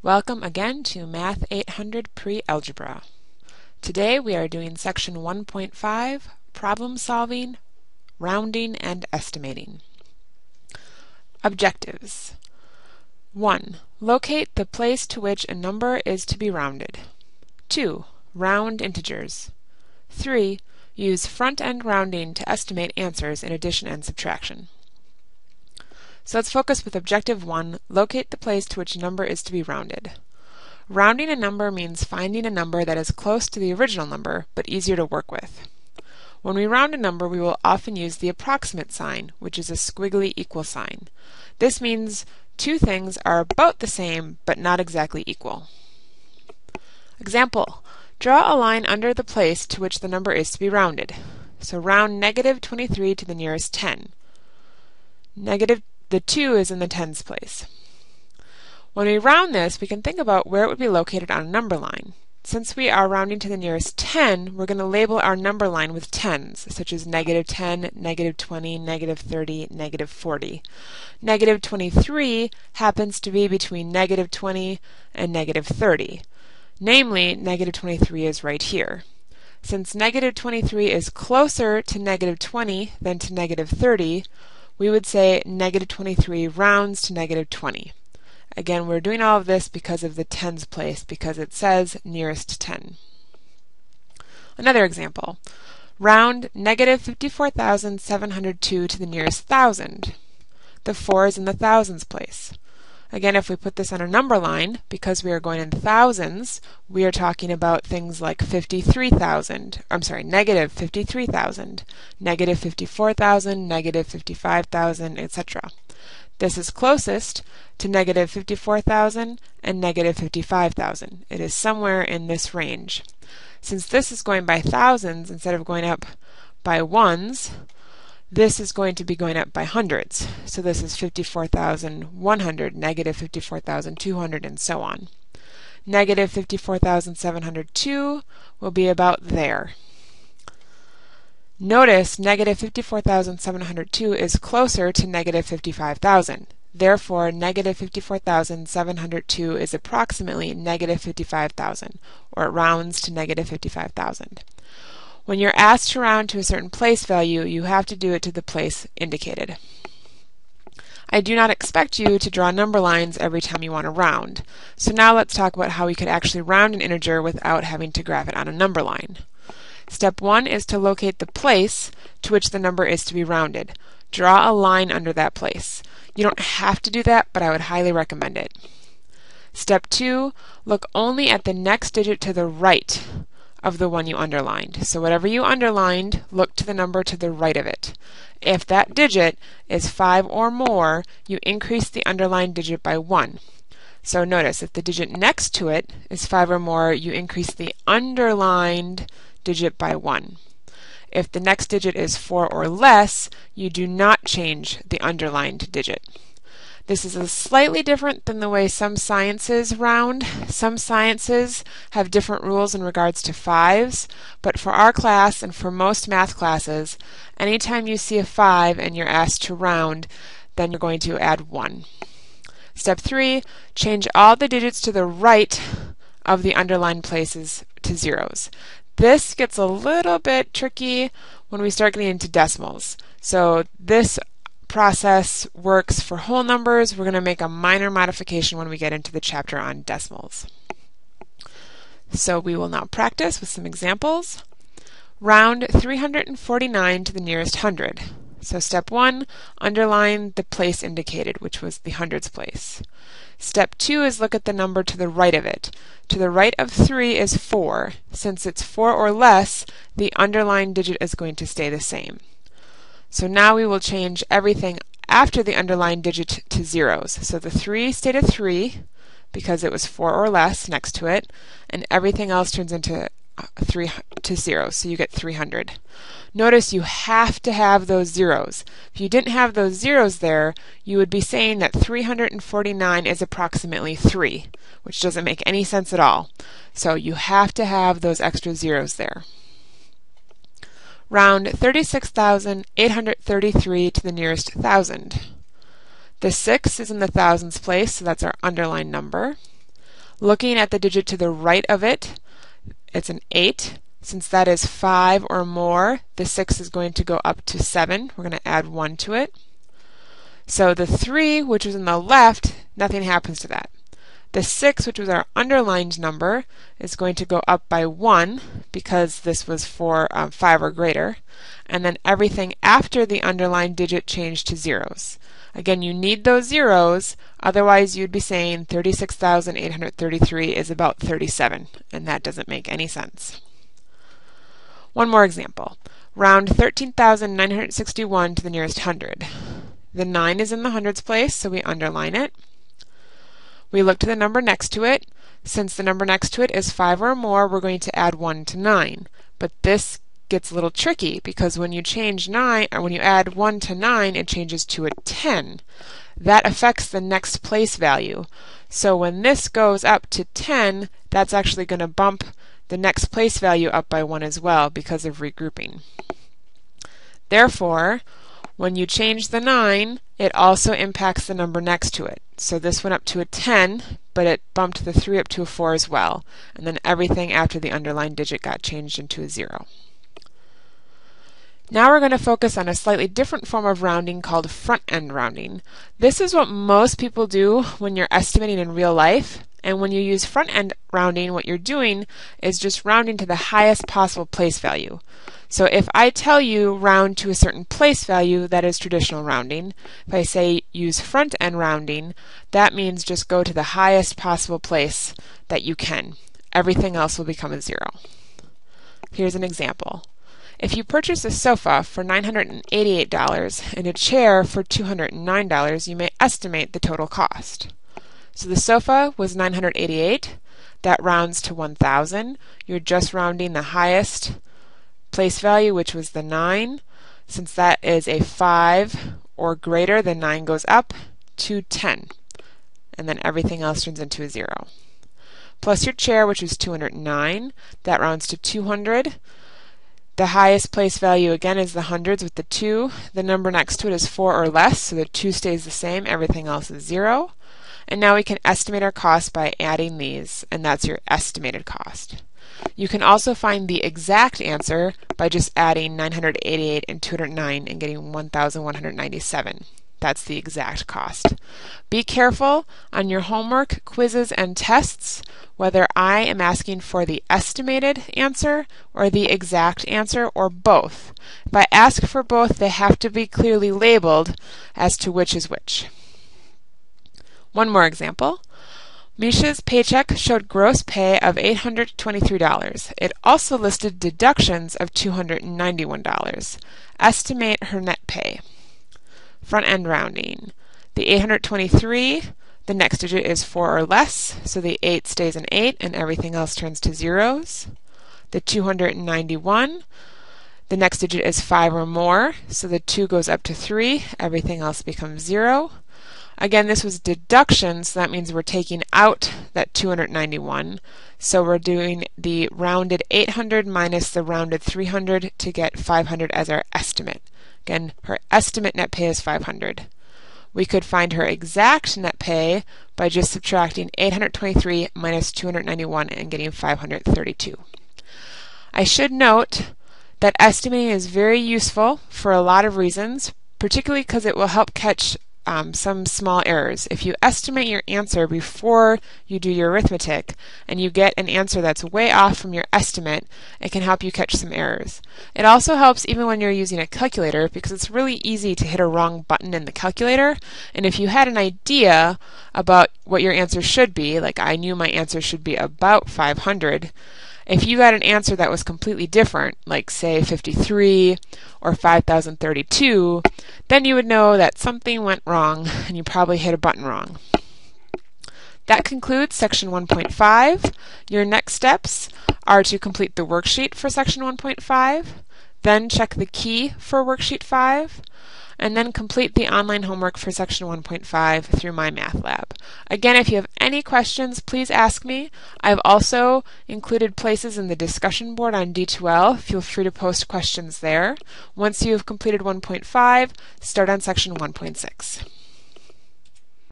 Welcome again to Math 800 Pre-Algebra. Today we are doing section 1.5, Problem Solving, Rounding, and Estimating. Objectives. 1. Locate the place to which a number is to be rounded. 2. Round integers. 3. Use front-end rounding to estimate answers in addition and subtraction. So let's focus with objective 1, locate the place to which a number is to be rounded. Rounding a number means finding a number that is close to the original number, but easier to work with. When we round a number, we will often use the approximate sign, which is a squiggly equal sign. This means two things are about the same, but not exactly equal. Example, draw a line under the place to which the number is to be rounded. So round negative 23 to the nearest 10. The 2 is in the tens place. When we round this, we can think about where it would be located on a number line. Since we are rounding to the nearest 10, we're going to label our number line with tens, such as negative 10, negative 20, negative 30, negative 40. Negative 23 happens to be between negative 20 and negative 30. Namely, negative 23 is right here. Since negative 23 is closer to negative 20 than to negative 30, we would say negative 23 rounds to negative 20. Again, we're doing all of this because of the tens place, because it says nearest 10. Another example. Round negative 54,702 to the nearest 1,000. The 4 is in the thousands place. Again, if we put this on a number line, because we are going in thousands, we are talking about things like negative 53,000, negative 54,000, negative 55,000, etc. This is closest to negative 54,000 and negative 55,000. It is somewhere in this range. Since this is going by thousands instead of going up by ones, this is going to be going up by hundreds. So this is 54,100, negative 54,200, and so on. Negative 54,702 will be about there. Notice negative 54,702 is closer to negative 55,000. Therefore, negative 54,702 is approximately negative 55,000, or it rounds to negative 55,000. When you're asked to round to a certain place value, you have to do it to the place indicated. I do not expect you to draw number lines every time you want to round. So now let's talk about how we could actually round an integer without having to graph it on a number line. Step 1 is to locate the place to which the number is to be rounded. Draw a line under that place. You don't have to do that, but I would highly recommend it. Step 2, look only at the next digit to the right of the one you underlined. So whatever you underlined, look to the number to the right of it. If that digit is 5 or more, you increase the underlined digit by 1. So notice, if the digit next to it is 5 or more, you increase the underlined digit by 1. If the next digit is 4 or less, you do not change the underlined digit. This is slightly different than the way some sciences round. Some sciences have different rules in regards to fives, but for our class and for most math classes, anytime you see a 5 and you're asked to round, then you're going to add 1. Step 3, change all the digits to the right of the underlined places to zeros. This gets a little bit tricky when we start getting into decimals. So this process works for whole numbers. We're going to make a minor modification when we get into the chapter on decimals. So we will now practice with some examples. Round 349 to the nearest hundred. So step 1, underline the place indicated, which was the hundreds place. Step 2 is look at the number to the right of it. To the right of 3 is 4. Since it's 4 or less, the underlined digit is going to stay the same. So now we will change everything after the underlined digit to zeros. So the 3 stayed a 3 because it was 4 or less next to it, and everything else turns into 3 to 0, so you get 300. Notice you have to have those zeros. If you didn't have those zeros there, you would be saying that 349 is approximately 3, which doesn't make any sense at all. So you have to have those extra zeros there. Round 36,833 to the nearest 1,000. The 6 is in the thousands place, so that's our underlined number. Looking at the digit to the right of it, it's an 8. Since that is 5 or more, the 6 is going to go up to 7. We're going to add 1 to it. So the 3, which was in the left, nothing happens to that. The 6, which was our underlined number, is going to go up by 1 because this was for 5 or greater. And then everything after the underlined digit changed to zeros. Again, you need those zeros, otherwise you'd be saying 36,833 is about 37, and that doesn't make any sense. One more example. Round 13,961 to the nearest hundred. The 9 is in the hundreds place, so we underline it. We look to the number next to it. Since the number next to it is 5 or more, we're going to add 1 to 9. But this gets a little tricky because when you add 1 to 9, it changes to a 10. That affects the next place value. So when this goes up to 10, that's actually going to bump the next place value up by 1 as well because of regrouping. Therefore, when you change the 9, it also impacts the number next to it. So this went up to a 10, but it bumped the 3 up to a 4 as well. And then everything after the underlined digit got changed into a 0. Now we're going to focus on a slightly different form of rounding called front-end rounding. This is what most people do when you're estimating in real life. And when you use front-end rounding, what you're doing is just rounding to the highest possible place value. So if I tell you round to a certain place value, that is traditional rounding. If I say use front-end rounding, that means just go to the highest possible place that you can. Everything else will become a 0. Here's an example. If you purchase a sofa for $988 and a chair for $209, you may estimate the total cost. So the sofa was $988. That rounds to 1,000. You're just rounding the highest place value, which was the 9. Since that is a 5 or greater, the 9 goes up to 10. And then everything else turns into a 0. Plus your chair, which was $209. That rounds to 200. The highest place value again is the hundreds with the 2. The number next to it is 4 or less, so the 2 stays the same. Everything else is 0. And now we can estimate our cost by adding these, and that's your estimated cost. You can also find the exact answer by just adding 988 and 209 and getting 1,197. That's the exact cost. Be careful on your homework, quizzes, and tests whether I am asking for the estimated answer or the exact answer or both. If I ask for both, they have to be clearly labeled as to which is which. One more example. Misha's paycheck showed gross pay of $823. It also listed deductions of $291. Estimate her net pay. Front-end rounding. The 823, the next digit is 4 or less, so the 8 stays an 8 and everything else turns to zeros. The 291, the next digit is 5 or more, so the 2 goes up to 3, everything else becomes 0. Again, this was deduction, so that means we're taking out that 291. So we're doing the rounded 800 minus the rounded 300 to get 500 as our estimate. Again, her estimate net pay is 500. We could find her exact net pay by just subtracting 823 minus 291 and getting 532. I should note that estimating is very useful for a lot of reasons, particularly because it will help catch some small errors. If you estimate your answer before you do your arithmetic and you get an answer that's way off from your estimate, it can help you catch some errors. It also helps even when you're using a calculator because it's really easy to hit a wrong button in the calculator, and if you had an idea about what your answer should be, like I knew my answer should be about 500, if you got an answer that was completely different, like say 53 or 5,032, then you would know that something went wrong and you probably hit a button wrong. That concludes section 1.5. Your next steps are to complete the worksheet for section 1.5, then check the key for worksheet 5, and then complete the online homework for section 1.5 through my math lab. Again, if you have any questions, please ask me. I've also included places in the discussion board on D2L. Feel free to post questions there. Once you have completed 1.5, start on section 1.6.